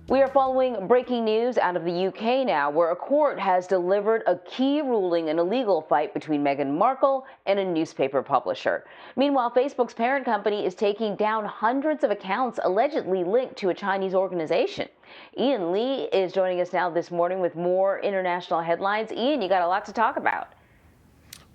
We are following breaking news out of the UK now, where a court has delivered a key ruling in a legal fight between Meghan Markle and a newspaper publisher. Meanwhile, Facebook's parent company is taking down hundreds of accounts allegedly linked to a Chinese organization. Ian Lee is joining us now this morning with more international headlines. Ian, you got a lot to talk about.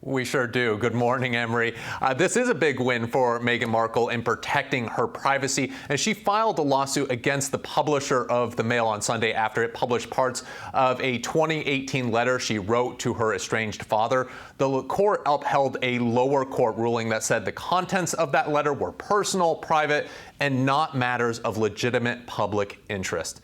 We sure do. Good morning, Emery. This is a big win for Meghan Markle in protecting her privacy, and she filed a lawsuit against the publisher of the Mail on Sunday after it published parts of a 2018 letter she wrote to her estranged father. The court upheld a lower court ruling that said the contents of that letter were personal, private, and not matters of legitimate public interest.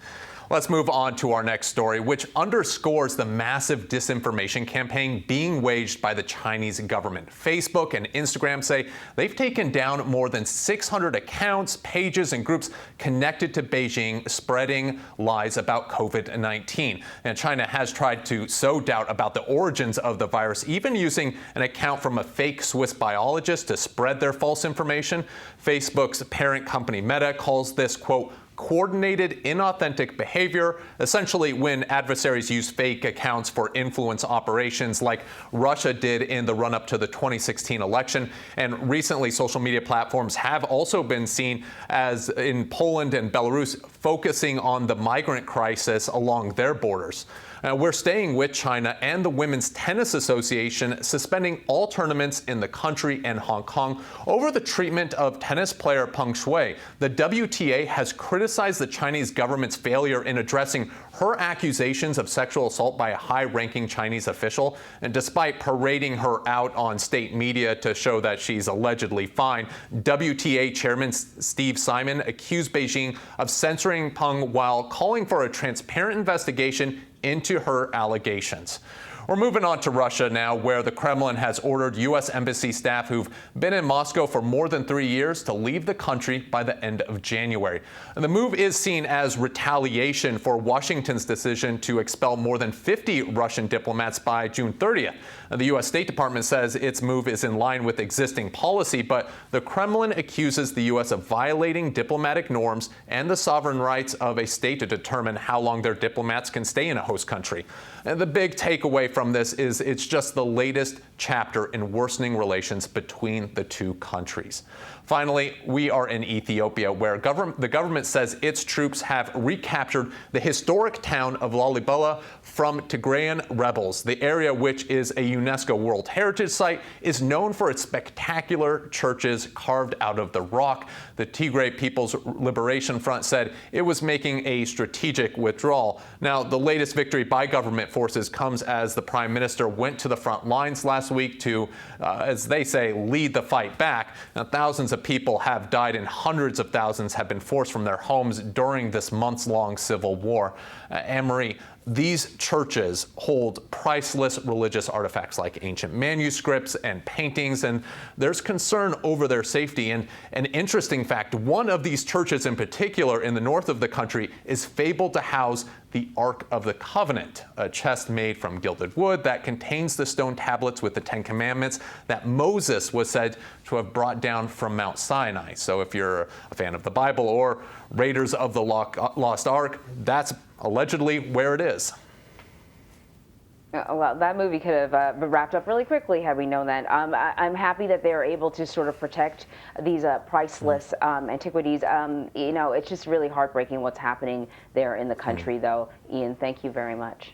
Let's move on to our next story, which underscores the massive disinformation campaign being waged by the Chinese government. Facebook and Instagram say they've taken down more than 600 accounts, pages, and groups connected to Beijing spreading lies about COVID-19. And China has tried to sow doubt about the origins of the virus, even using an account from a fake Swiss biologist to spread their false information. Facebook's parent company Meta calls this, quote, coordinated, inauthentic behavior, essentially when adversaries use fake accounts for influence operations like Russia did in the run-up to the 2016 election. And recently, social media platforms have also been seen, as in Poland and Belarus, focusing on the migrant crisis along their borders. We're staying with China and the Women's Tennis Association suspending all tournaments in the country and Hong Kong over the treatment of tennis player Peng Shuai. The WTA has criticized the Chinese government's failure in addressing her accusations of sexual assault by a high-ranking Chinese official. And despite parading her out on state media to show that she's allegedly fine, WTA Chairman Steve Simon accused Beijing of censoring Peng while calling for a transparent investigation into her allegations. We're moving on to Russia now, where the Kremlin has ordered U.S. embassy staff who've been in Moscow for more than 3 years to leave the country by the end of January. And the move is seen as retaliation for Washington's decision to expel more than 50 Russian diplomats by June 30th. And the U.S. State Department says its move is in line with existing policy, but the Kremlin accuses the U.S. of violating diplomatic norms and the sovereign rights of a state to determine how long their diplomats can stay in a host country. And the big takeaway from this is it's just the latest chapter in worsening relations between the two countries. Finally, we are in Ethiopia, where the government says its troops have recaptured the historic town of Lalibela from Tigrayan rebels. The area, which is a UNESCO World Heritage Site, is known for its spectacular churches carved out of the rock. The Tigray People's Liberation Front said it was making a strategic withdrawal. Now, the latest victory by government forces comes as the Prime Minister went to the front lines last week to, as they say, lead the fight back. Now, thousands of people have died and hundreds of thousands have been forced from their homes during this months-long civil war. Anne-Marie, these churches hold priceless religious artifacts like ancient manuscripts and paintings, and there's concern over their safety. And an interesting fact, one of these churches in particular in the north of the country is fabled to house the Ark of the Covenant, a chest made from gilded wood that contains the stone tablets with the Ten Commandments that Moses was said to have brought down from Mount Sinai. So if you're a fan of the Bible or Raiders of the Lost Ark, that's allegedly where it is. Well, that movie could have been wrapped up really quickly had we known that. I'm happy that they're able to sort of protect these priceless antiquities. You know, it's just really heartbreaking what's happening there in the country, though. Ian, thank you very much.